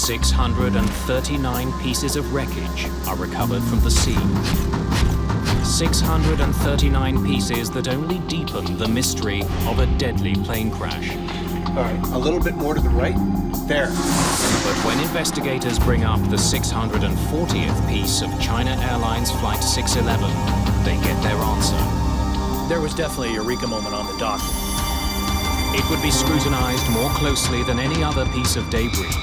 639 pieces of wreckage are recovered from the sea. 639 pieces that only deepen the mystery of a deadly plane crash. All right, a little bit more to the right. There. But when investigators bring up the 640th piece of China Airlines Flight 611, they get their answer. There was definitely a eureka moment on the dock. It would be scrutinized more closely than any other piece of debris.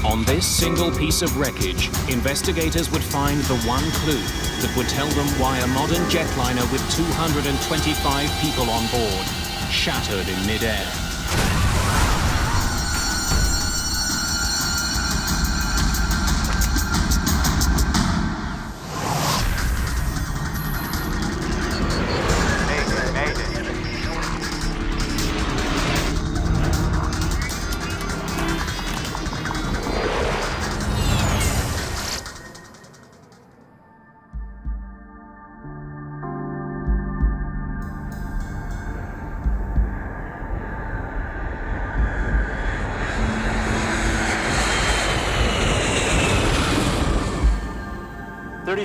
On this single piece of wreckage, investigators would find the one clue that would tell them why a modern jetliner with 225 people on board shattered in midair.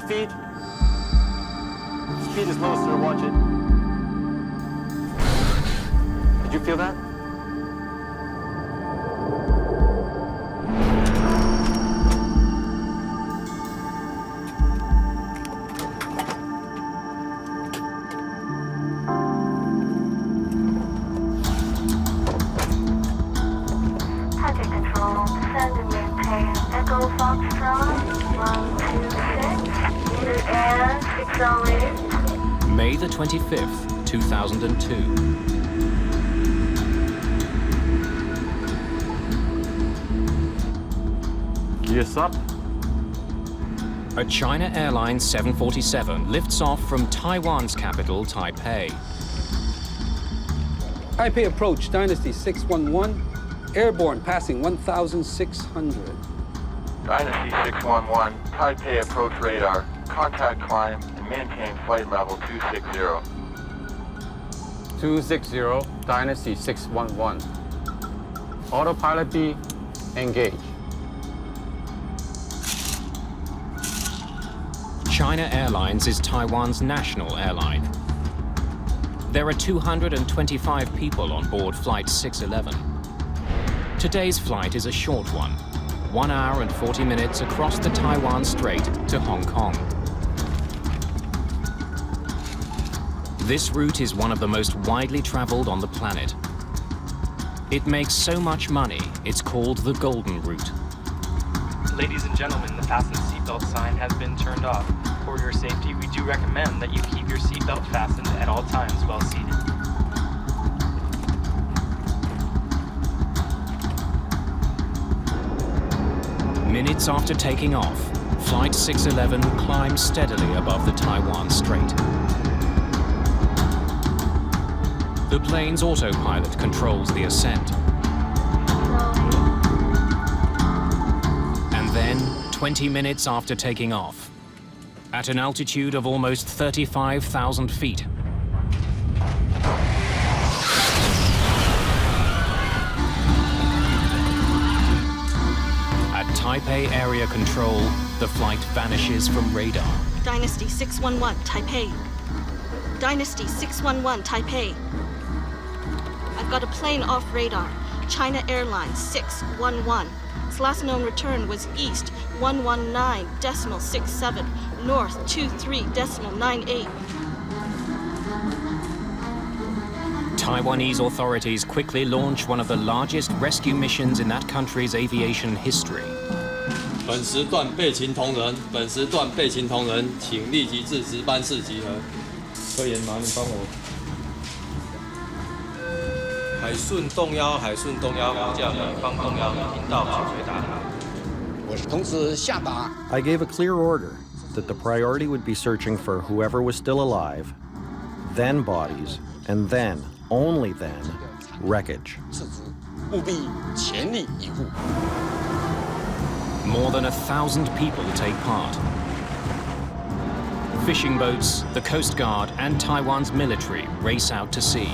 Feet. Speed is low, sir. Watch it. Did you feel that? Traffic control, descend and maintain. Echo Foxtrot, 126. Midair, 608. May the 25th, 2002. Gears up. A China Airlines 747 lifts off from Taiwan's capital, Taipei. Taipei approach, Dynasty 611, airborne passing 1,600. Dynasty 611, Taipei approach radar, contact climb, and maintain flight level 260. 260, Dynasty 611. Autopilot B, engage. China Airlines is Taiwan's national airline. There are 225 people on board Flight 611. Today's flight is a short one, 1 hour and 40 minutes across the Taiwan Strait to Hong Kong. This route is one of the most widely traveled on the planet. It makes so much money, it's called the Golden Route. Ladies and gentlemen, the fasten seatbelt sign has been turned off. For your safety, we do recommend that you keep your seatbelt fastened at all times while seated. Minutes after taking off, Flight 611 climbs steadily above the Taiwan Strait. The plane's autopilot controls the ascent. And then, 20 minutes after taking off, at an altitude of almost 35,000 feet, at Taipei Area Control, the flight vanishes from radar. Dynasty 611, Taipei. Dynasty 611, Taipei. I've got a plane off radar. China Airlines 611. Its last known return was east 119.67, north 23.98. Taiwanese authorities quickly launch one of the largest rescue missions in that country's aviation history. 本时段备勤同仁，本时段备勤同仁，请立即至值班室集合。科研麻，你帮我。海顺动幺，海顺动幺，叫你方动幺，听到请回答。我是同时下达。I gave a clear order that the priority would be searching for whoever was still alive, then bodies, and then, only then, wreckage. 务必全力以赴。 More than 1,000 people take part. Fishing boats, the Coast Guard, and Taiwan's military race out to sea.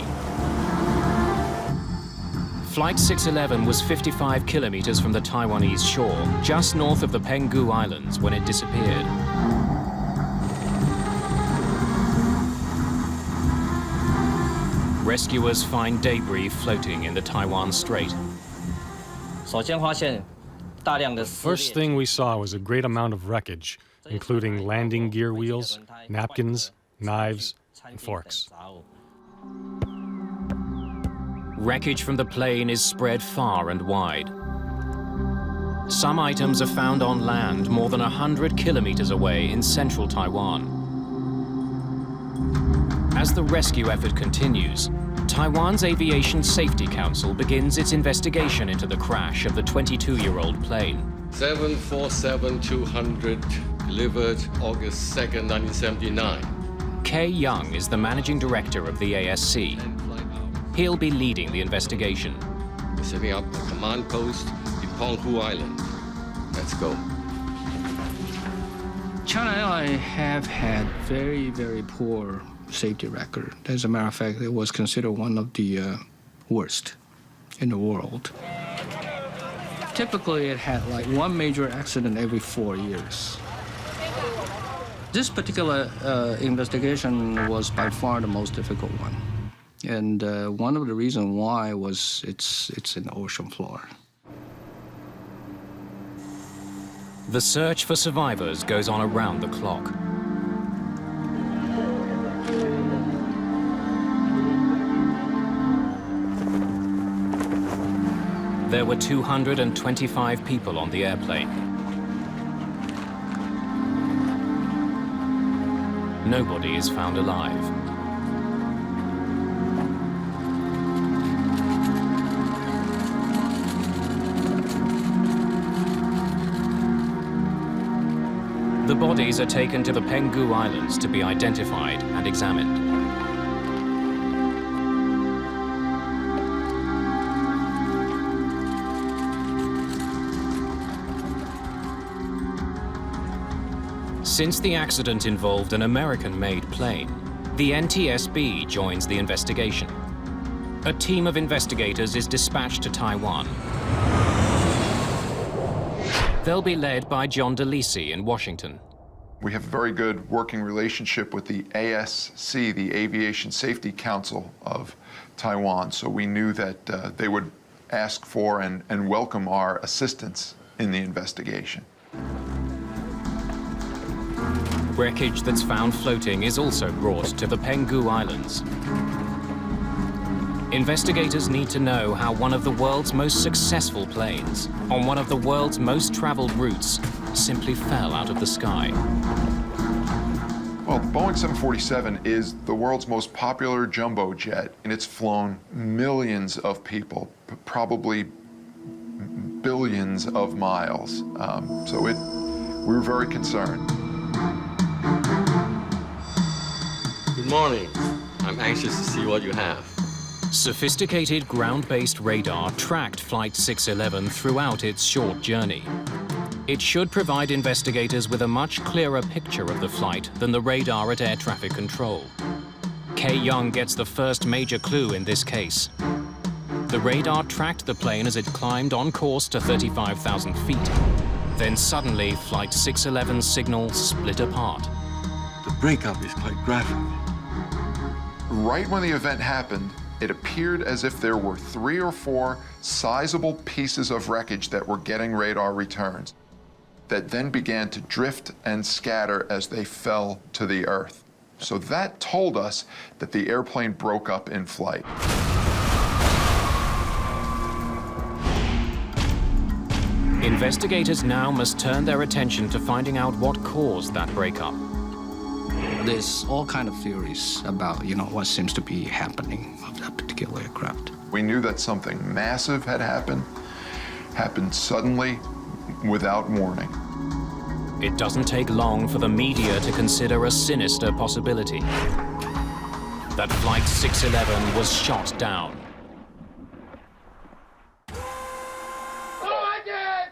Flight 611 was 55 kilometers from the Taiwanese shore, just north of the Penghu Islands, when it disappeared. Rescuers find debris floating in the Taiwan Strait. The first thing we saw was a great amount of wreckage, including landing gear wheels, napkins, knives, and forks. Wreckage from the plane is spread far and wide. Some items are found on land more than 100 kilometers away in central Taiwan. As the rescue effort continues, Taiwan's Aviation Safety Council begins its investigation into the crash of the 22-year-old plane. 747-200, delivered August 2nd, 1979. Kay Young is the managing director of the ASC. He'll be leading the investigation. We're setting up a command post in Penghu Island. Let's go. China Airlines have had very, very poor safety record. As a matter of fact, it was considered one of the worst in the world. Typically, it had like one major accident every 4 years. This particular investigation was by far the most difficult one. And one of the reasons why was it's in the ocean floor. The search for survivors goes on around the clock. There were 225 people on the airplane. Nobody is found alive. The bodies are taken to the Penghu Islands to be identified and examined. Since the accident involved an American-made plane, the NTSB joins the investigation. A team of investigators is dispatched to Taiwan. They'll be led by John DeLisi in Washington. We have a very good working relationship with the ASC, the Aviation Safety Council of Taiwan, so we knew that they would ask for and welcome our assistance in the investigation. Wreckage that's found floating is also brought to the Penghu Islands. Investigators need to know how one of the world's most successful planes, on one of the world's most traveled routes, simply fell out of the sky. Well, the Boeing 747 is the world's most popular jumbo jet, and it's flown millions of people, probably billions of miles. We were very concerned. Good morning. I'm anxious to see what you have. Sophisticated ground-based radar tracked Flight 611 throughout its short journey. It should provide investigators with a much clearer picture of the flight than the radar at air traffic control. Kay Young gets the first major clue in this case. The radar tracked the plane as it climbed on course to 35,000 feet. Then suddenly, Flight 611's signal split apart. The breakup is quite graphic. Right when the event happened, it appeared as if there were 3 or 4 sizable pieces of wreckage that were getting radar returns that then began to drift and scatter as they fell to the earth. So that told us that the airplane broke up in flight. Investigators now must turn their attention to finding out what caused that breakup. There's all kind of theories about, what seems to be happening of that particular aircraft. We knew that something massive had happened suddenly, without warning. It doesn't take long for the media to consider a sinister possibility. That Flight 611 was shot down.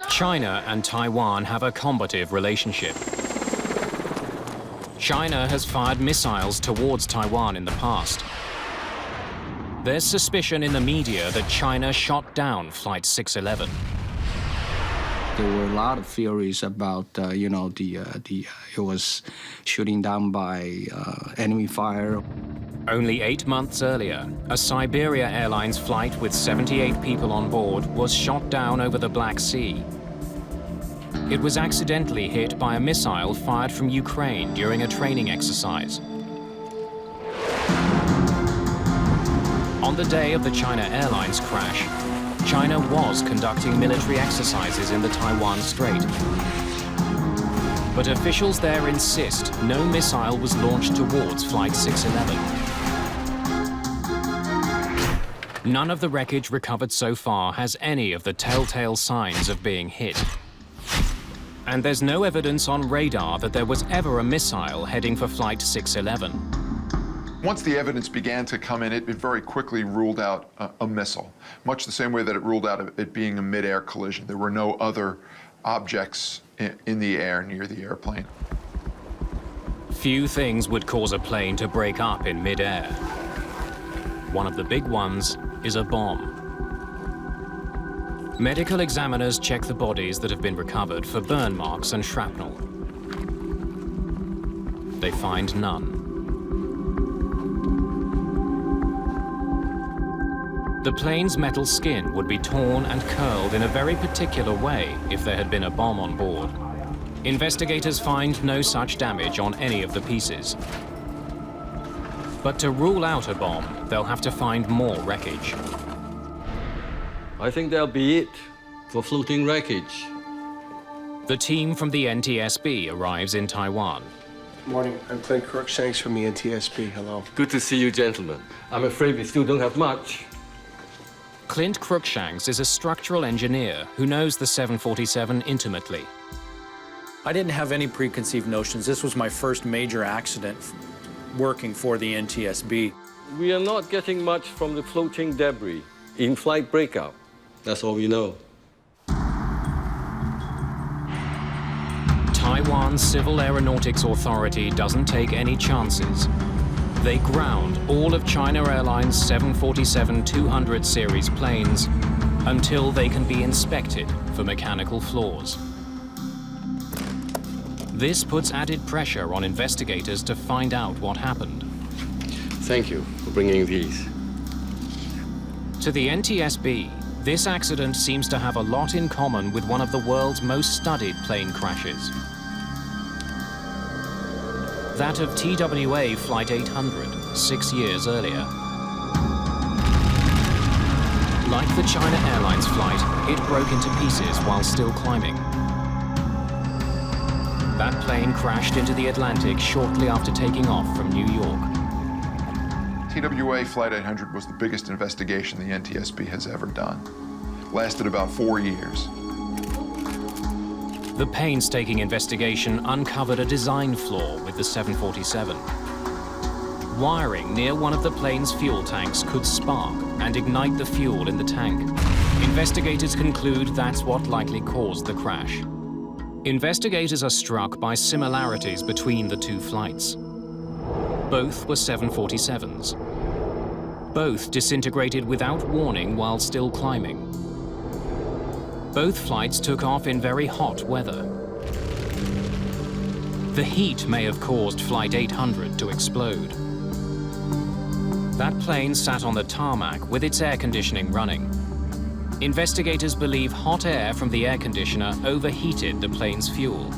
China and Taiwan have a combative relationship. China has fired missiles towards Taiwan in the past. There's suspicion in the media that China shot down Flight 611. There were a lot of theories about, it was shooting down by enemy fire. Only 8 months earlier, a Siberia Airlines flight with 78 people on board was shot down over the Black Sea. It was accidentally hit by a missile fired from Ukraine during a training exercise. On the day of the China Airlines crash, China was conducting military exercises in the Taiwan Strait. But officials there insist no missile was launched towards Flight 611. None of the wreckage recovered so far has any of the telltale signs of being hit. And there's no evidence on radar that there was ever a missile heading for Flight 611. Once the evidence began to come in, it very quickly ruled out a missile, much the same way that it ruled out it being a mid-air collision. There were no other objects in the air near the airplane. Few things would cause a plane to break up in mid-air. One of the big ones is a bomb. Medical examiners check the bodies that have been recovered for burn marks and shrapnel. They find none. The plane's metal skin would be torn and curled in a very particular way if there had been a bomb on board. Investigators find no such damage on any of the pieces. But to rule out a bomb, they'll have to find more wreckage. I think that'll be it for floating wreckage. The team from the NTSB arrives in Taiwan. Morning, I'm Clint Crookshanks from the NTSB. Hello. Good to see you, gentlemen. I'm afraid we still don't have much. Clint Crookshanks is a structural engineer who knows the 747 intimately. I didn't have any preconceived notions. This was my first major accident working for the NTSB. We are not getting much from the floating debris. In-flight breakup. That's all we know. Taiwan's Civil Aeronautics Authority doesn't take any chances. They ground all of China Airlines 747-200 series planes until they can be inspected for mechanical flaws. This puts added pressure on investigators to find out what happened. Thank you for bringing these. To the NTSB, this accident seems to have a lot in common with one of the world's most studied plane crashes. That of TWA Flight 800, 6 years earlier. Like the China Airlines flight, it broke into pieces while still climbing. That plane crashed into the Atlantic shortly after taking off from New York. TWA Flight 800 was the biggest investigation the NTSB has ever done. Lasted about 4 years. The painstaking investigation uncovered a design flaw with the 747. Wiring near one of the plane's fuel tanks could spark and ignite the fuel in the tank. Investigators conclude that's what likely caused the crash. Investigators are struck by similarities between the two flights. Both were 747s. Both disintegrated without warning while still climbing. Both flights took off in very hot weather. The heat may have caused Flight 800 to explode. That plane sat on the tarmac with its air conditioning running. Investigators believe hot air from the air conditioner overheated the plane's fuel.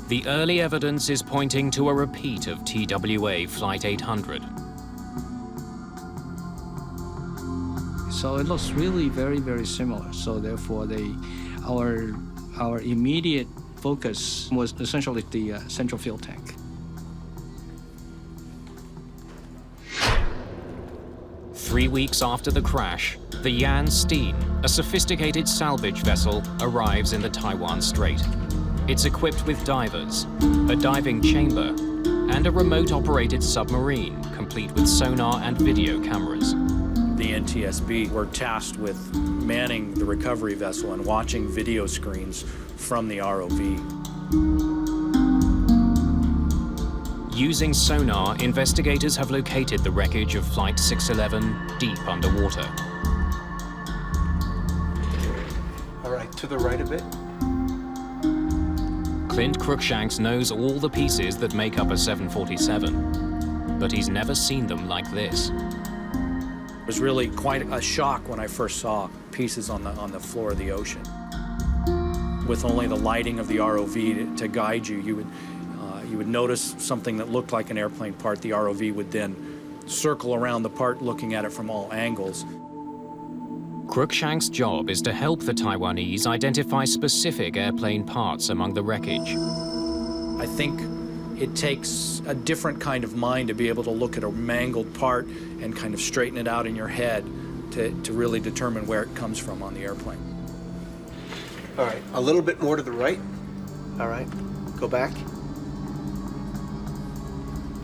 The early evidence is pointing to a repeat of TWA Flight 800. So it looks really very, very similar. So therefore, our immediate focus was essentially the central fuel tank. 3 weeks after the crash, the Yan Steen, a sophisticated salvage vessel, arrives in the Taiwan Strait. It's equipped with divers, a diving chamber, and a remote-operated submarine, complete with sonar and video cameras. The NTSB were tasked with manning the recovery vessel and watching video screens from the ROV. Using sonar, investigators have located the wreckage of Flight 611 deep underwater. All right, to the right a bit. Clint Cruikshanks knows all the pieces that make up a 747, but he's never seen them like this. It was really quite a shock when I first saw pieces on the floor of the ocean. With only the lighting of the ROV to guide you, you would notice something that looked like an airplane part. The ROV would then circle around the part, looking at it from all angles. Cruikshank's job is to help the Taiwanese identify specific airplane parts among the wreckage. I think it takes a different kind of mind to be able to look at a mangled part and kind of straighten it out in your head to really determine where it comes from on the airplane. All right, a little bit more to the right. All right, go back.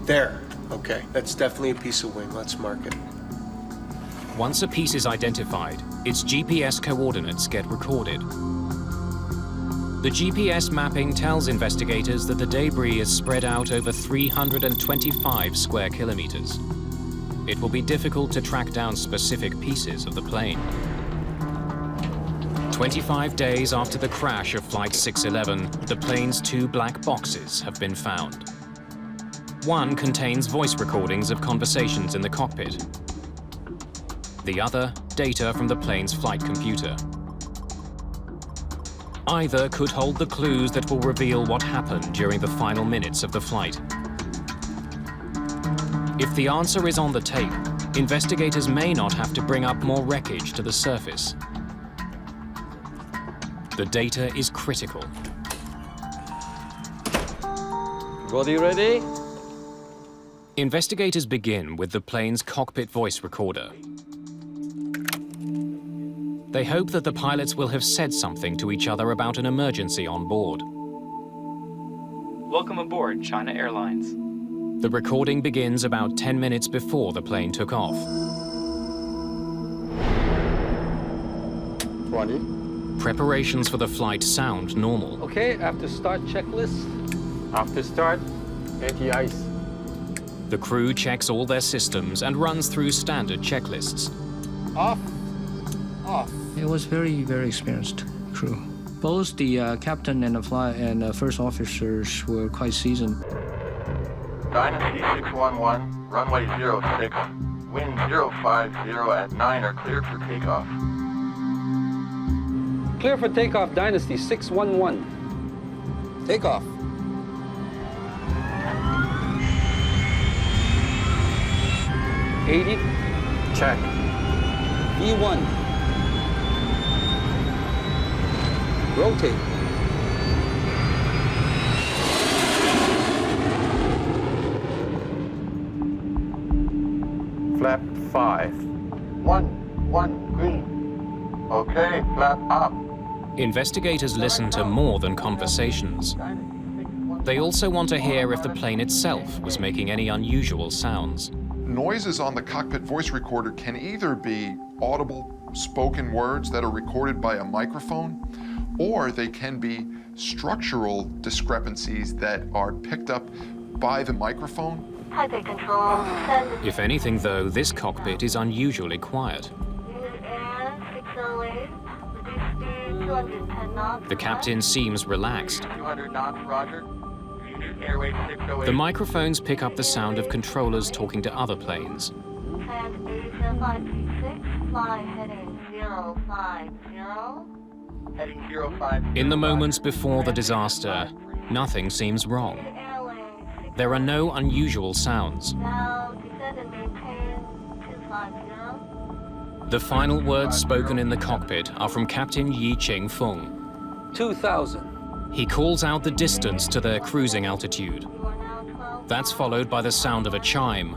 There, okay, that's definitely a piece of wing. Let's mark it. Once a piece is identified, its GPS coordinates get recorded. The GPS mapping tells investigators that the debris is spread out over 325 square kilometers. It will be difficult to track down specific pieces of the plane. 25 days after the crash of Flight 611, the plane's 2 black boxes have been found. One contains voice recordings of conversations in the cockpit. The other, data from the plane's flight computer. Either could hold the clues that will reveal what happened during the final minutes of the flight. If the answer is on the tape, investigators may not have to bring up more wreckage to the surface. The data is critical. Body ready? Investigators begin with the plane's cockpit voice recorder. They hope that the pilots will have said something to each other about an emergency on board. Welcome aboard, China Airlines. The recording begins about 10 minutes before the plane took off. 20. Preparations for the flight sound normal. Okay, after start checklist. After start, anti-ice. The crew checks all their systems and runs through standard checklists. Off. Off. It was very, very experienced crew. Both the captain and the first officers were quite seasoned. Dynasty 611, runway 06, wind 050 at 9 are cleared for takeoff. Clear for takeoff, Dynasty 611. Takeoff. $80. Check. V1. Rotate. Flap 5. 1 green. Okay, flap up. Investigators listen to more than conversations. They also want to hear if the plane itself was making any unusual sounds. Noises on the cockpit voice recorder can either be audible spoken words that are recorded by a microphone, or they can be structural discrepancies that are picked up by the microphone. Taipei Control, send If anything, though, this cockpit is unusually quiet. Midair 608, reduce speed 210 knots. The captain seems relaxed. 200 knots, roger. Airway 608. The microphones pick up the sound of controllers talking to other planes. And Asia 536, fly heading 050. Heading 050. In the moments before the disaster, nothing seems wrong. There are no unusual sounds. Now descend and maintain 250. The final words spoken in the cockpit are from Captain Yi Ching Fung. 2,000. He calls out the distance to their cruising altitude. That's followed by the sound of a chime,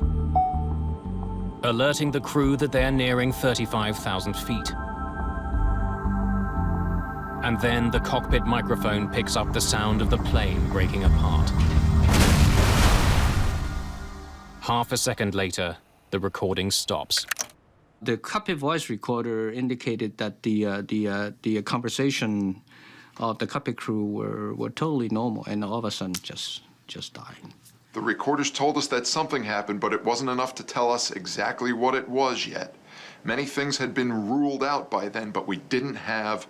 alerting the crew that they're nearing 35,000 feet. And then the cockpit microphone picks up the sound of the plane breaking apart. Half a second later, the recording stops. The cockpit voice recorder indicated that the conversation of the cockpit crew were totally normal, and all of a sudden just died. The recorders told us that something happened, but it wasn't enough to tell us exactly what it was yet. Many things had been ruled out by then, but we didn't have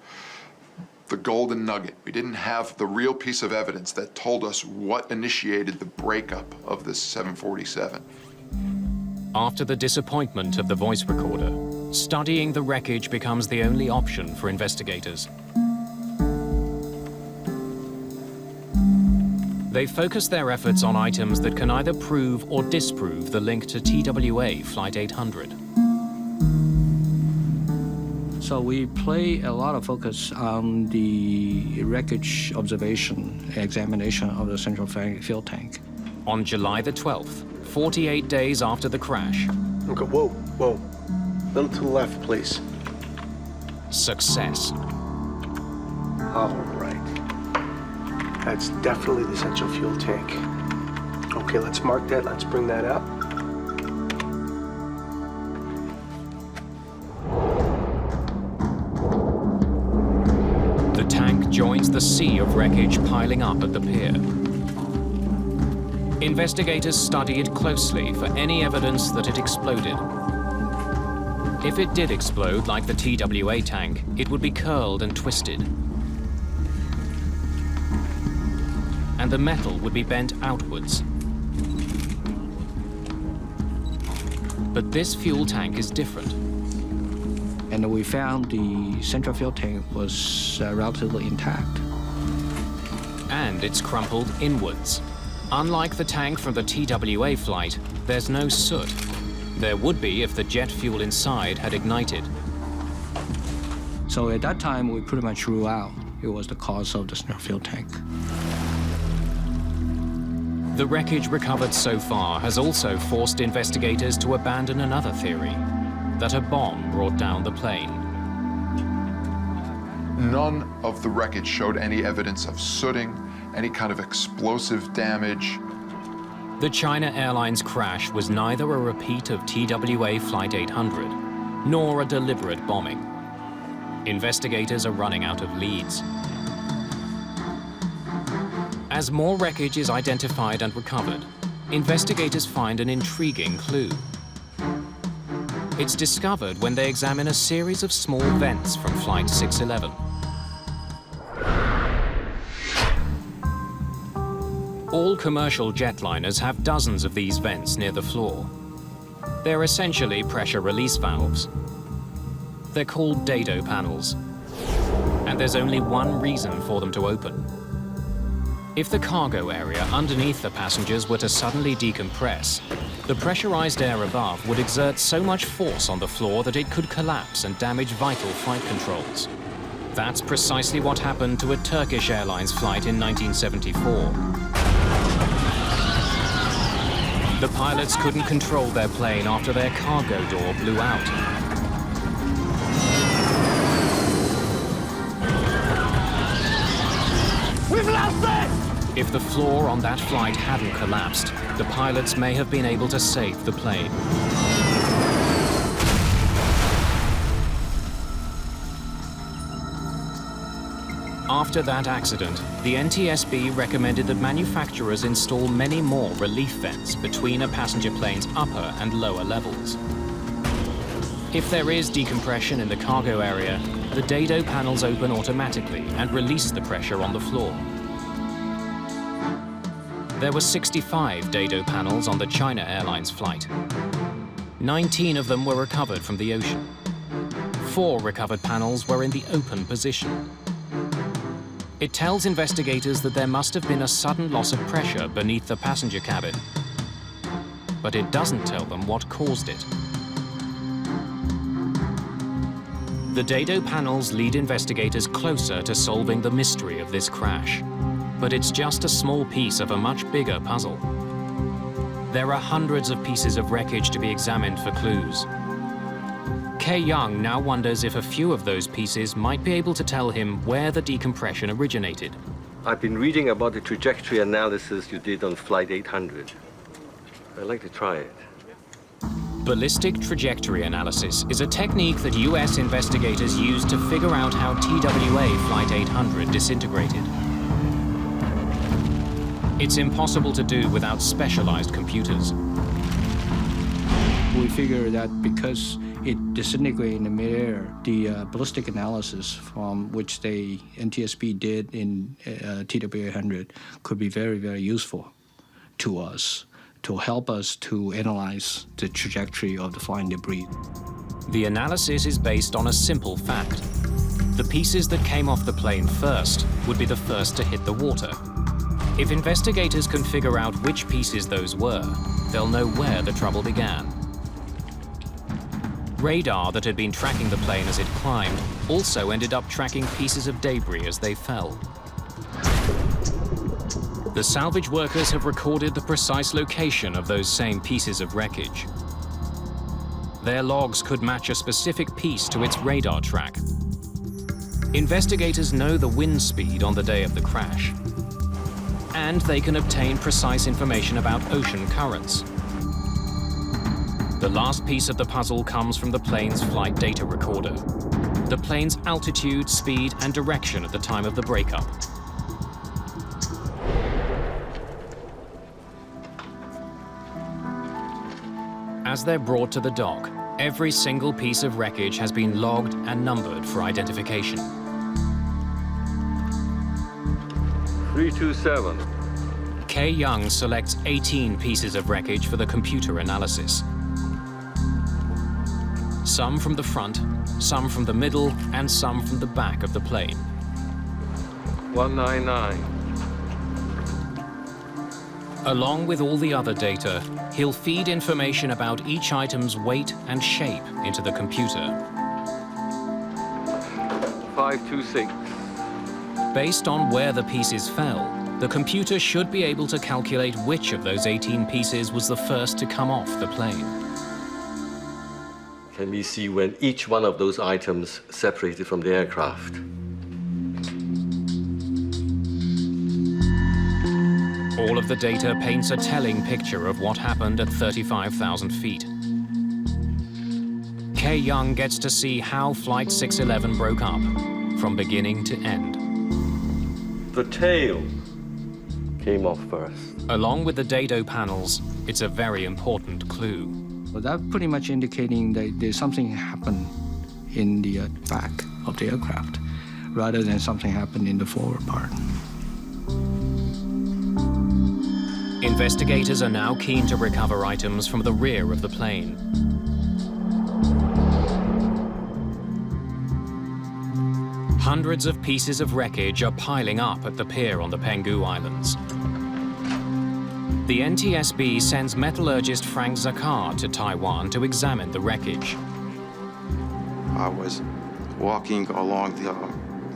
the golden nugget. We didn't have the real piece of evidence that told us what initiated the breakup of this 747. After the disappointment of the voice recorder, studying the wreckage becomes the only option for investigators. They focus their efforts on items that can either prove or disprove the link to TWA Flight 800. So we play a lot of focus on the wreckage observation, examination of the central fuel tank. On July the 12th, 48 days after the crash. Okay, whoa. A little to the left, please. Success. All right. That's definitely the central fuel tank. Okay, let's mark that. Let's bring that up. The tank joins the sea of wreckage piling up at the pier. Investigators study it closely for any evidence that it exploded. If it did explode like the TWA tank, it would be curled and twisted. And the metal would be bent outwards. But this fuel tank is different. And we found the central fuel tank was relatively intact. And it's crumpled inwards. Unlike the tank from the TWA flight, there's no soot. There would be if the jet fuel inside had ignited. So at that time, we pretty much ruled out it was the cause of the central fuel tank. The wreckage recovered so far has also forced investigators to abandon another theory, that a bomb brought down the plane. None of the wreckage showed any evidence of sooting, any kind of explosive damage. The China Airlines crash was neither a repeat of TWA Flight 800, nor a deliberate bombing. Investigators are running out of leads. As more wreckage is identified and recovered, investigators find an intriguing clue. It's discovered when they examine a series of small vents from Flight 611. All commercial jetliners have dozens of these vents near the floor. They're essentially pressure release valves. They're called dado panels, and there's only one reason for them to open. If the cargo area underneath the passengers were to suddenly decompress, the pressurized air above would exert so much force on the floor that it could collapse and damage vital flight controls. That's precisely what happened to a Turkish Airlines flight in 1974. The pilots couldn't control their plane after their cargo door blew out. We've lost it! If the floor on that flight hadn't collapsed, the pilots may have been able to save the plane. After that accident, the NTSB recommended that manufacturers install many more relief vents between a passenger plane's upper and lower levels. If there is decompression in the cargo area, the dado panels open automatically and release the pressure on the floor. There were 65 dado panels on the China Airlines flight. 19 of them were recovered from the ocean. 4 recovered panels were in the open position. It tells investigators that there must have been a sudden loss of pressure beneath the passenger cabin. But it doesn't tell them what caused it. The dado panels lead investigators closer to solving the mystery of this crash. But it's just a small piece of a much bigger puzzle. There are hundreds of pieces of wreckage to be examined for clues. Kay Young now wonders if a few of those pieces might be able to tell him where the decompression originated. I've been reading about the trajectory analysis you did on Flight 800. I'd like to try it. Ballistic trajectory analysis is a technique that US investigators used to figure out how TWA Flight 800 disintegrated. It's impossible to do without specialized computers. We figure that because it disintegrated in the midair, the ballistic analysis from which the NTSB did in TW800 could be very, very useful to us to help us to analyze the trajectory of the flying debris. The analysis is based on a simple fact. The pieces that came off the plane first would be the first to hit the water. If investigators can figure out which pieces those were, they'll know where the trouble began. Radar that had been tracking the plane as it climbed also ended up tracking pieces of debris as they fell. The salvage workers have recorded the precise location of those same pieces of wreckage. Their logs could match a specific piece to its radar track. Investigators know the wind speed on the day of the crash, and they can obtain precise information about ocean currents. The last piece of the puzzle comes from the plane's flight data recorder, the plane's altitude, speed, and direction at the time of the breakup. As they're brought to the dock, every single piece of wreckage has been logged and numbered for identification. 327. Kay Young selects 18 pieces of wreckage for the computer analysis. Some from the front, some from the middle, and some from the back of the plane. 199. Along with all the other data, he'll feed information about each item's weight and shape into the computer. 526. Based on where the pieces fell, the computer should be able to calculate which of those 18 pieces was the first to come off the plane. Can we see when each one of those items separated from the aircraft? All of the data paints a telling picture of what happened at 35,000 feet. Kay Young gets to see how Flight 611 broke up, from beginning to end. The tail came off first. Along with the dado panels, it's a very important clue. Well, that pretty much indicating that there's something happened in the back of the aircraft, rather than something happened in the forward part. Investigators are now keen to recover items from the rear of the plane. Hundreds of pieces of wreckage are piling up at the pier on the Penghu Islands. The NTSB sends metallurgist Frank Zakar to Taiwan to examine the wreckage. I was walking along the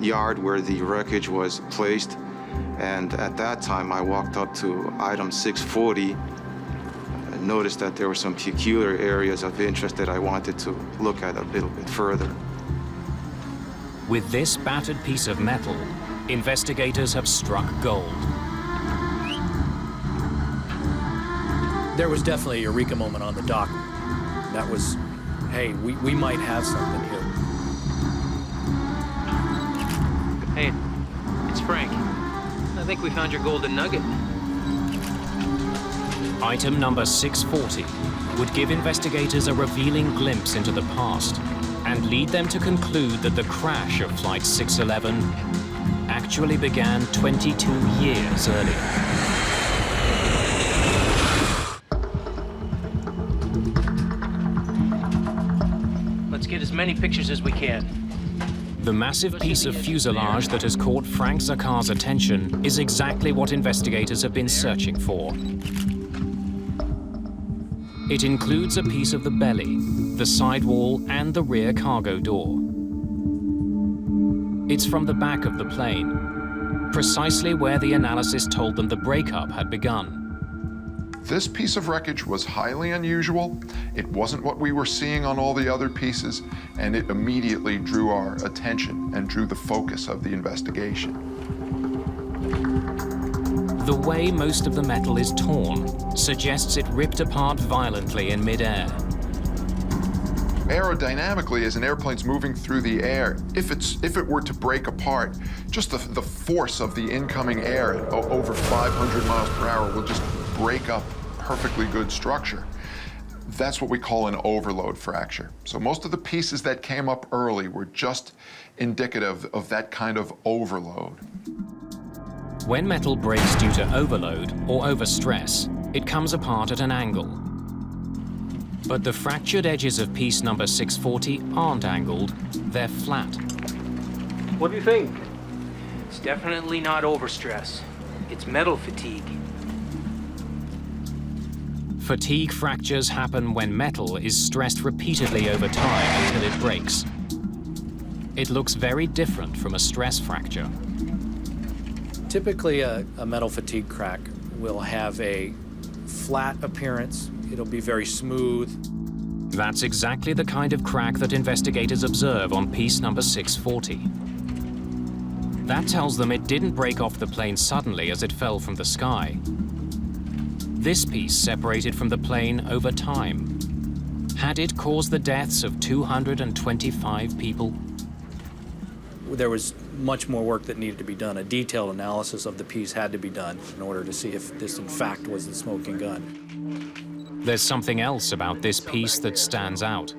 yard where the wreckage was placed, and at that time I walked up to item 640 and noticed that there were some peculiar areas of interest that I wanted to look at a little bit further. With this battered piece of metal, investigators have struck gold. There was definitely a eureka moment on the dock. That was, hey, we might have something here. Hey, it's Frank. I think we found your golden nugget. Item number 640 would give investigators a revealing glimpse into the past and lead them to conclude that the crash of Flight 611 actually began 22 years earlier. Let's get as many pictures as we can. The massive piece of fuselage that has caught Frank Zakar's attention is exactly what investigators have been searching for. It includes a piece of the belly, the sidewall, and the rear cargo door. It's from the back of the plane, precisely where the analysis told them the breakup had begun. This piece of wreckage was highly unusual. It wasn't what we were seeing on all the other pieces, and it immediately drew our attention and drew the focus of the investigation. The way most of the metal is torn suggests it ripped apart violently in midair. aerodynamically, as an airplane's moving through the air, if it were to break apart, just the force of the incoming air at over 500 miles per hour will just break up perfectly good structure. That's what we call an overload fracture. So most of the pieces that came up early were just indicative of that kind of overload. When metal breaks due to overload or overstress, it comes apart at an angle. But the fractured edges of piece number 640 aren't angled, they're flat. What do you think? It's definitely not overstress. It's metal fatigue. Fatigue fractures happen when metal is stressed repeatedly over time until it breaks. It looks very different from a stress fracture. Typically, a metal fatigue crack will have a flat appearance. It'll be very smooth. That's exactly the kind of crack that investigators observe on piece number 640. That tells them it didn't break off the plane suddenly as it fell from the sky. This piece separated from the plane over time. Had it caused the deaths of 225 people? There was much more work that needed to be done. A detailed analysis of the piece had to be done in order to see if this in fact was the smoking gun. There's something else about this piece that stands out.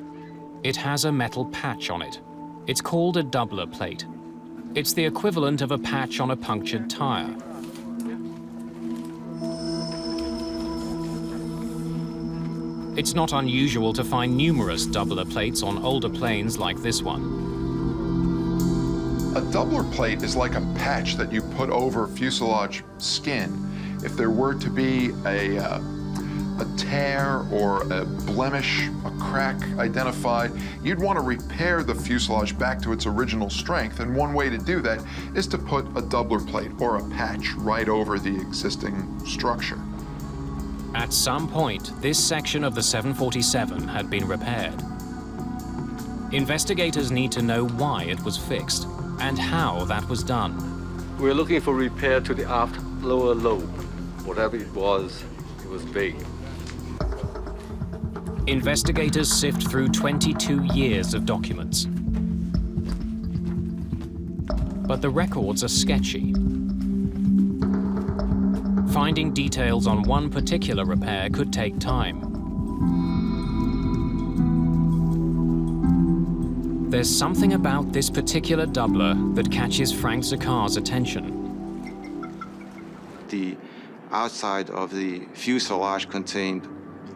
It has a metal patch on it. It's called a doubler plate. It's the equivalent of a patch on a punctured tire. It's not unusual to find numerous doubler plates on older planes like this one. A doubler plate is like a patch that you put over fuselage skin. If there were to be a tear or a blemish, a crack identified, you'd want to repair the fuselage back to its original strength, and one way to do that is to put a doubler plate or a patch right over the existing structure. At some point, this section of the 747 had been repaired. Investigators need to know why it was fixed and how that was done. We're looking for repair to the aft lower lobe. Whatever it was vague. Investigators sift through 22 years of documents. But the records are sketchy. Finding details on one particular repair could take time. There's something about this particular doubler that catches Frank Zakar's attention. The outside of the fuselage contained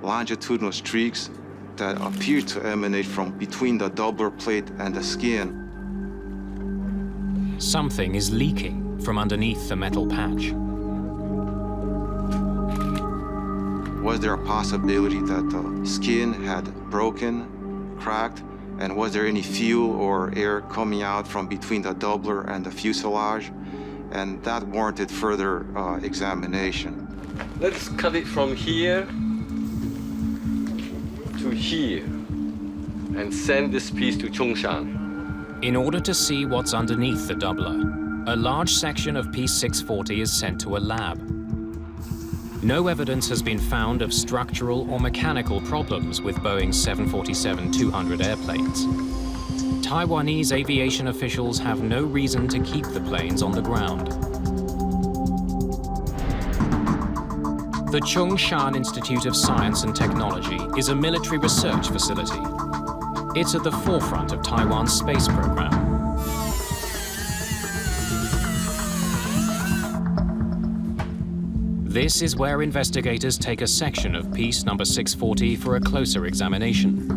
longitudinal streaks that appeared to emanate from between the doubler plate and the skin. Something is leaking from underneath the metal patch. Was there a possibility that the skin had broken, cracked, and was there any fuel or air coming out from between the doubler and the fuselage? And that warranted further examination. Let's cut it from here to here and send this piece to Chongshan. In order to see what's underneath the doubler, a large section of piece 640 is sent to a lab. No evidence has been found of structural or mechanical problems with Boeing's 747-200 airplanes. Taiwanese aviation officials have no reason to keep the planes on the ground. The Chongshan Institute of Science and Technology is a military research facility. It's at the forefront of Taiwan's space program. This is where investigators take a section of piece number 640 for a closer examination.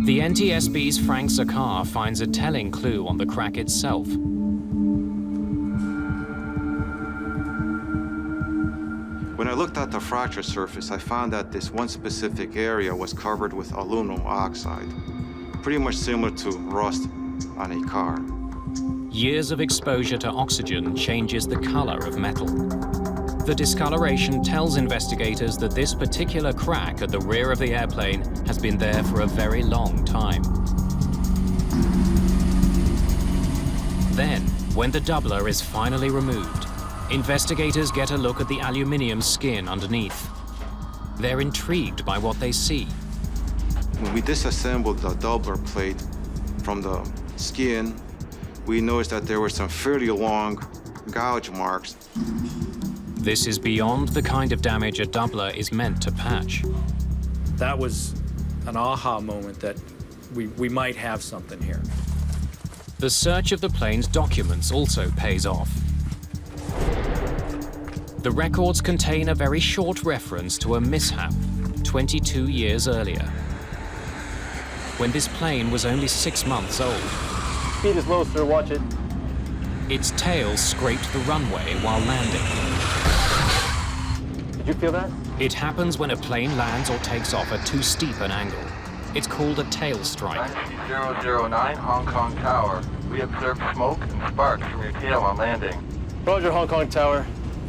The NTSB's Frank Zakar finds a telling clue on the crack itself. When I looked at the fracture surface, I found that this one specific area was covered with aluminum oxide, pretty much similar to rust on a car. Years of exposure to oxygen changes the color of metal. The discoloration tells investigators that this particular crack at the rear of the airplane has been there for a very long time. Then, when the doubler is finally removed, Investigators get a look at the aluminium skin underneath. They're intrigued by what they see. When we disassembled the doubler plate from the skin, we noticed that there were some fairly long gouge marks. This is beyond the kind of damage a doubler is meant to patch. That was an aha moment that we might have something here. The search of the plane's documents also pays off. The records contain a very short reference to a mishap 22 years earlier, when this plane was only 6 months old. Speed is low, sir. Watch it. Its tail scraped the runway while landing. Did you feel that? It happens when a plane lands or takes off at too steep an angle. It's called a tail strike. 009 Hong Kong Tower. We observed smoke and sparks from your tail on landing. Roger, Hong Kong Tower.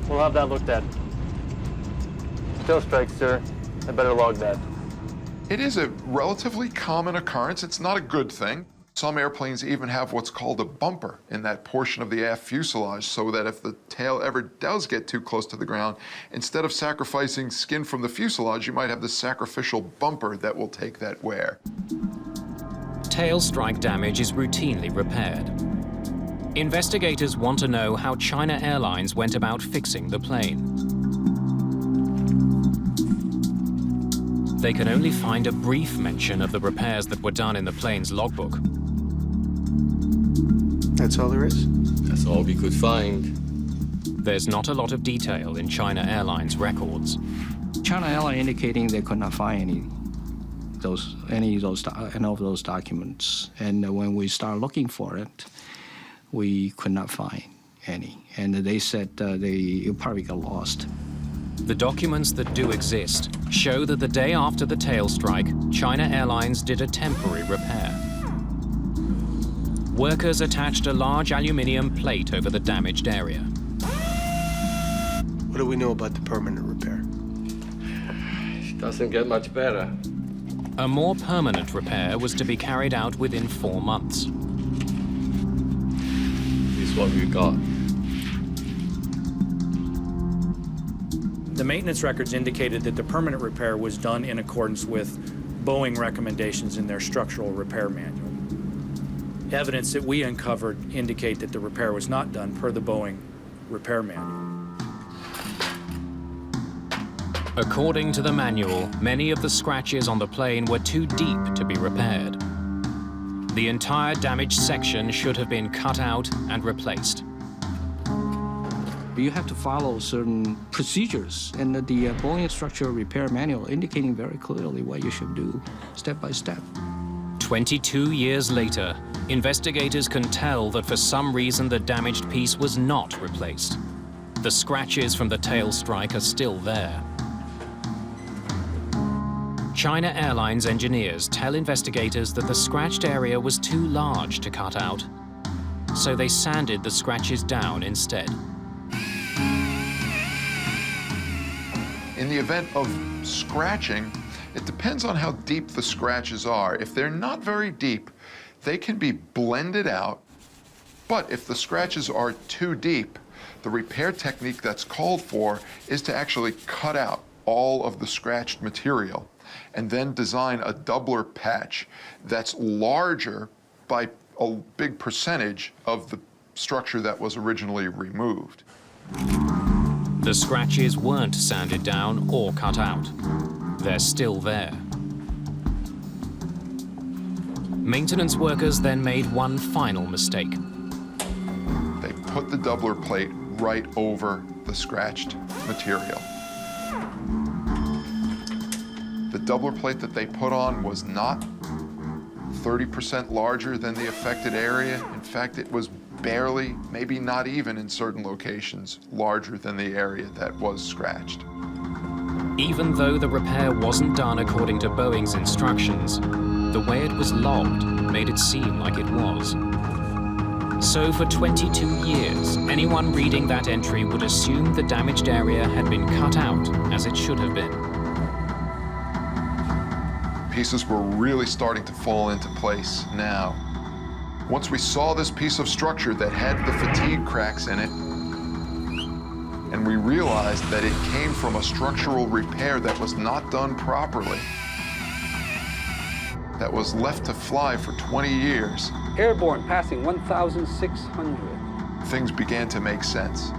We'll have that looked at. Tail strike, sir. I better log that. It is a relatively common occurrence. It's not a good thing. Some airplanes even have what's called a bumper in that portion of the aft fuselage, so that if the tail ever does get too close to the ground, instead of sacrificing skin from the fuselage, you might have this sacrificial bumper that will take that wear. Tail strike damage is routinely repaired. Investigators want to know how China Airlines went about fixing the plane. They can only find a brief mention of the repairs that were done in the plane's logbook. That's all there is? That's all we could find. There's not a lot of detail in China Airlines records. China Airlines indicating they could not find any of those documents. And when we start looking for it, we could not find any. And they said they probably got lost. The documents that do exist show that the day after the tail strike, China Airlines did a temporary repair. Workers attached a large aluminium plate over the damaged area. What do we know about the permanent repair? It doesn't get much better. A more permanent repair was to be carried out within 4 months. This is what we got. The maintenance records indicated that the permanent repair was done in accordance with Boeing recommendations in their structural repair manual. Evidence that we uncovered indicate that the repair was not done per the Boeing repair manual. According to the manual, many of the scratches on the plane were too deep to be repaired. The entire damaged section should have been cut out and replaced. You have to follow certain procedures, and the Boeing structural repair manual indicating very clearly what you should do step by step. 22 years later, investigators can tell that for some reason the damaged piece was not replaced. The scratches from the tail strike are still there. China Airlines engineers tell investigators that the scratched area was too large to cut out, so they sanded the scratches down instead. In the event of scratching, it depends on how deep the scratches are. If they're not very deep, they can be blended out. But if the scratches are too deep, the repair technique that's called for is to actually cut out all of the scratched material and then design a doubler patch that's larger by a big percentage of the structure that was originally removed. The scratches weren't sanded down or cut out. They're still there. Maintenance workers then made one final mistake. They put the doubler plate right over the scratched material. The doubler plate that they put on was not 30% larger than the affected area. In fact, it was barely, maybe not even in certain locations, larger than the area that was scratched. Even though the repair wasn't done according to Boeing's instructions, the way it was logged made it seem like it was. So for 22 years, anyone reading that entry would assume the damaged area had been cut out as it should have been. Pieces were really starting to fall into place now. Once we saw this piece of structure that had the fatigue cracks in it, and we realized that it came from a structural repair that was not done properly, that was left to fly for 20 years. Airborne passing 1,600. Things began to make sense.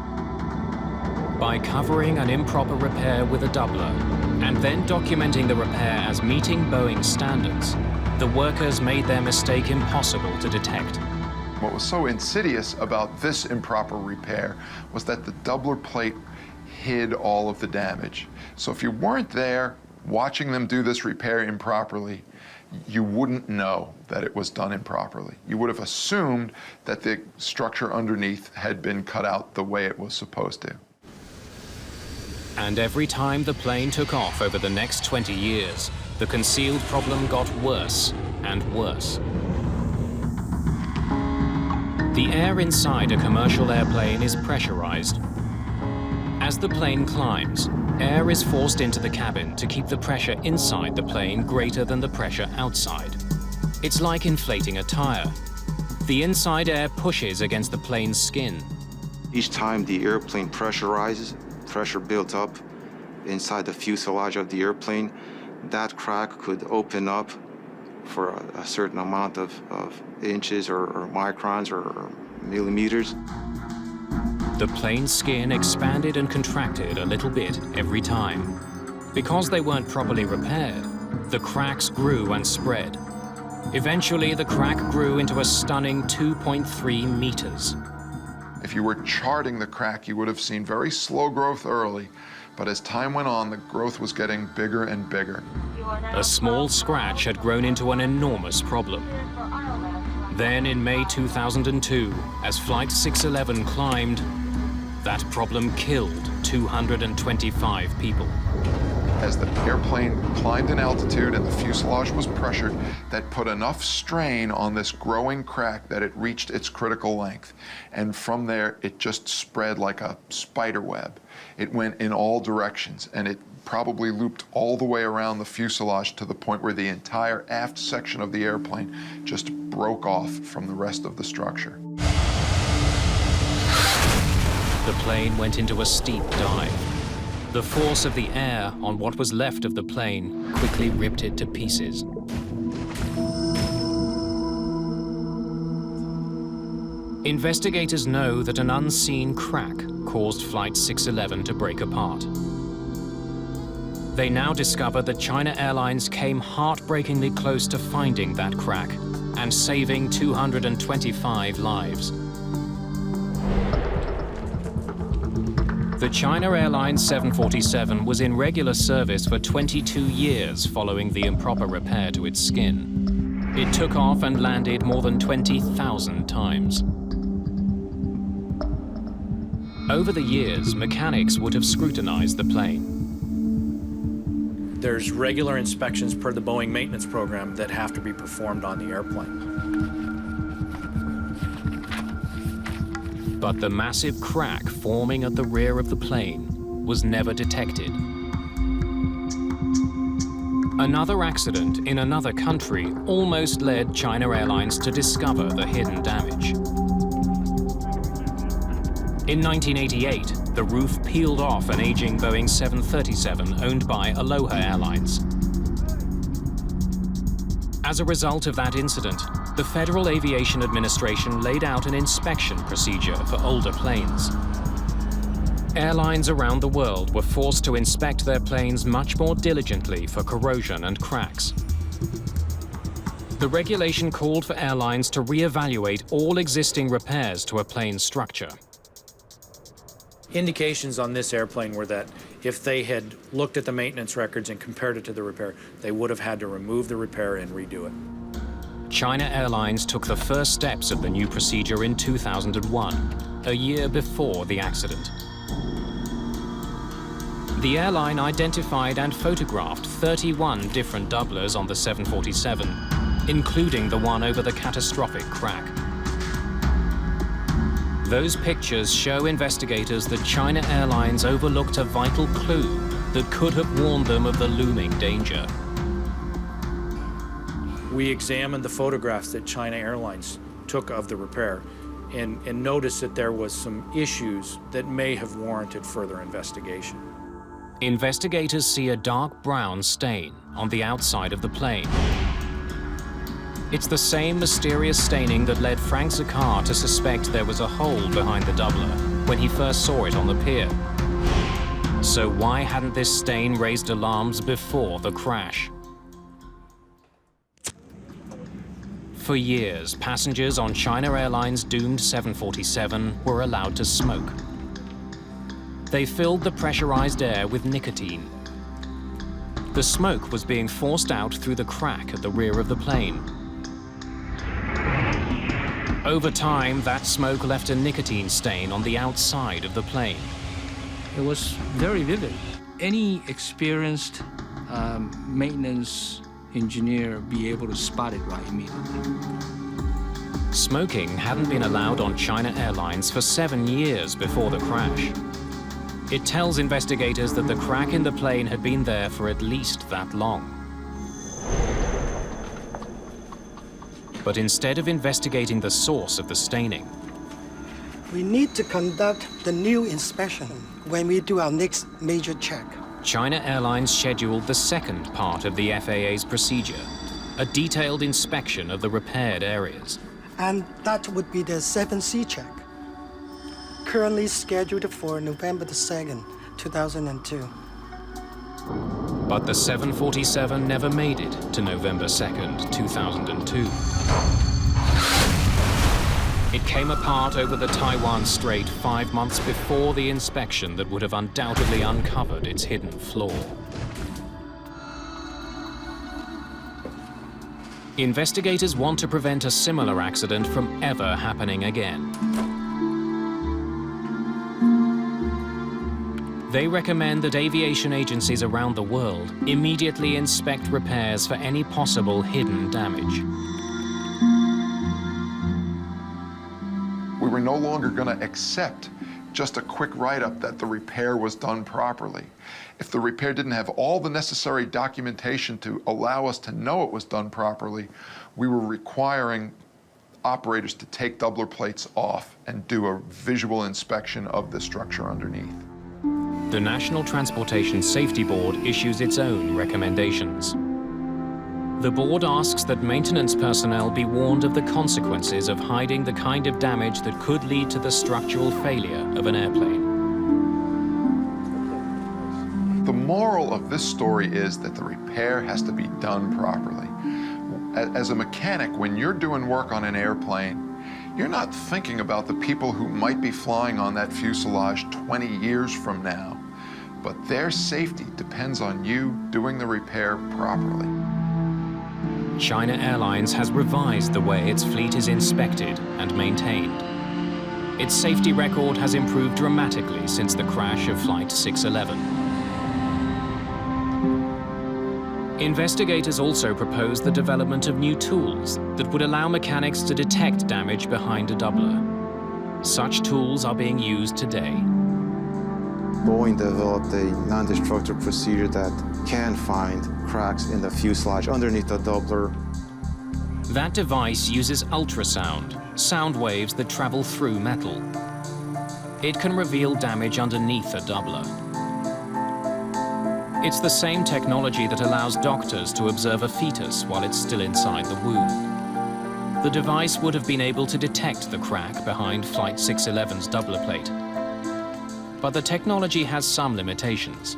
By covering an improper repair with a doubler and then documenting the repair as meeting Boeing standards, the workers made their mistake impossible to detect. What was so insidious about this improper repair was that the doubler plate hid all of the damage. So if you weren't there watching them do this repair improperly, you wouldn't know that it was done improperly. You would have assumed that the structure underneath had been cut out the way it was supposed to. And every time the plane took off over the next 20 years, the concealed problem got worse and worse. The air inside a commercial airplane is pressurized. As the plane climbs, air is forced into the cabin to keep the pressure inside the plane greater than the pressure outside. It's like inflating a tire. The inside air pushes against the plane's skin. Each time the airplane pressurizes, pressure built up inside the fuselage of the airplane, that crack could open up for a certain amount of inches or microns or millimeters. The plane's skin expanded and contracted a little bit every time. Because they weren't properly repaired, the cracks grew and spread. Eventually, the crack grew into a stunning 2.3 meters. If you were charting the crack, you would have seen very slow growth early, but as time went on, the growth was getting bigger and bigger. A small scratch had grown into an enormous problem. Then in May 2002, as Flight 611 climbed, that problem killed 225 people. As the airplane climbed in altitude and the fuselage was pressured, that put enough strain on this growing crack that it reached its critical length. And from there, it just spread like a spider web. It went in all directions, and it probably looped all the way around the fuselage to the point where the entire aft section of the airplane just broke off from the rest of the structure. The plane went into a steep dive. The force of the air on what was left of the plane quickly ripped it to pieces. Investigators know that an unseen crack caused Flight 611 to break apart. They now discover that China Airlines came heartbreakingly close to finding that crack and saving 225 lives. The China Airlines 747 was in regular service for 22 years following the improper repair to its skin. It took off and landed more than 20,000 times. Over the years, mechanics would have scrutinized the plane. There's regular inspections per the Boeing maintenance program that have to be performed on the airplane. But the massive crack forming at the rear of the plane was never detected. Another accident in another country almost led China Airlines to discover the hidden damage. In 1988, the roof peeled off an aging Boeing 737 owned by Aloha Airlines. As a result of that incident, the Federal Aviation Administration laid out an inspection procedure for older planes. Airlines around the world were forced to inspect their planes much more diligently for corrosion and cracks. The regulation called for airlines to reevaluate all existing repairs to a plane's structure. Indications on this airplane were that if they had looked at the maintenance records and compared it to the repair, they would have had to remove the repair and redo it. China Airlines took the first steps of the new procedure in 2001, a year before the accident. The airline identified and photographed 31 different doublers on the 747, including the one over the catastrophic crack. Those pictures show investigators that China Airlines overlooked a vital clue that could have warned them of the looming danger. We examined the photographs that China Airlines took of the repair and noticed that there was some issues that may have warranted further investigation. Investigators see a dark brown stain on the outside of the plane. It's the same mysterious staining that led Frank Zakar to suspect there was a hole behind the doubler when he first saw it on the pier. So why hadn't this stain raised alarms before the crash? For years, passengers on China Airlines' doomed 747 were allowed to smoke. They filled the pressurized air with nicotine. The smoke was being forced out through the crack at the rear of the plane. Over time, that smoke left a nicotine stain on the outside of the plane. It was very vivid. Any experienced maintenance engineer be able to spot it right immediately. Smoking hadn't been allowed on China Airlines for 7 years before the crash. It tells investigators that the crack in the plane had been there for at least that long. But instead of investigating the source of the staining, we need to conduct the new inspection when we do our next major check. China Airlines scheduled the second part of the FAA's procedure, a detailed inspection of the repaired areas. And that would be the 7C check, currently scheduled for November the 2nd, 2002. But the 747 never made it to November 2nd, 2002. It came apart over the Taiwan Strait 5 months before the inspection that would have undoubtedly uncovered its hidden flaw. Investigators want to prevent a similar accident from ever happening again. They recommend that aviation agencies around the world immediately inspect repairs for any possible hidden damage. We were no longer going to accept just a quick write-up that the repair was done properly. If the repair didn't have all the necessary documentation to allow us to know it was done properly, we were requiring operators to take doubler plates off and do a visual inspection of the structure underneath. The National Transportation Safety Board issues its own recommendations. The board asks that maintenance personnel be warned of the consequences of hiding the kind of damage that could lead to the structural failure of an airplane. The moral of this story is that the repair has to be done properly. As a mechanic, when you're doing work on an airplane, you're not thinking about the people who might be flying on that fuselage 20 years from now, but their safety depends on you doing the repair properly. China Airlines has revised the way its fleet is inspected and maintained. Its safety record has improved dramatically since the crash of Flight 611. Investigators also proposed the development of new tools that would allow mechanics to detect damage behind a doubler. Such tools are being used today. Boeing developed a non-destructive procedure that can find cracks in the fuselage underneath the doubler. That device uses ultrasound, sound waves that travel through metal. It can reveal damage underneath a doubler. It's the same technology that allows doctors to observe a fetus while it's still inside the womb. The device would have been able to detect the crack behind Flight 611's doubler plate. But the technology has some limitations.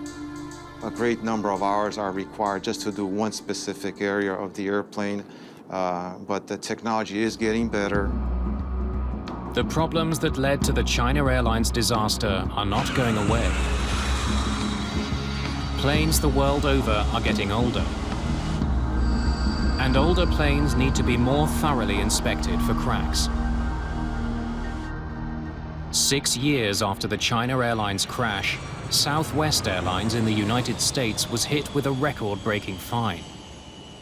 A great number of hours are required just to do one specific area of the airplane, but the technology is getting better. The problems that led to the China Airlines disaster are not going away. Planes the world over are getting older. And older planes need to be more thoroughly inspected for cracks. 6 years after the China Airlines crash, Southwest Airlines in the United States was hit with a record-breaking fine.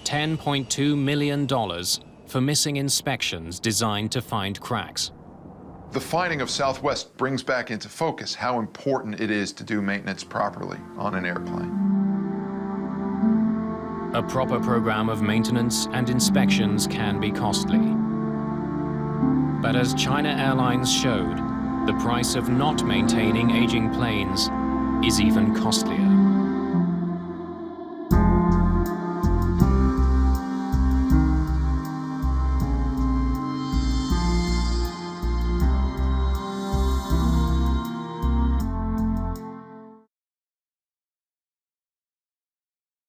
$10.2 million for missing inspections designed to find cracks. The finding of Southwest brings back into focus how important it is to do maintenance properly on an airplane. A proper program of maintenance and inspections can be costly. But as China Airlines showed, the price of not maintaining aging planes is even costlier.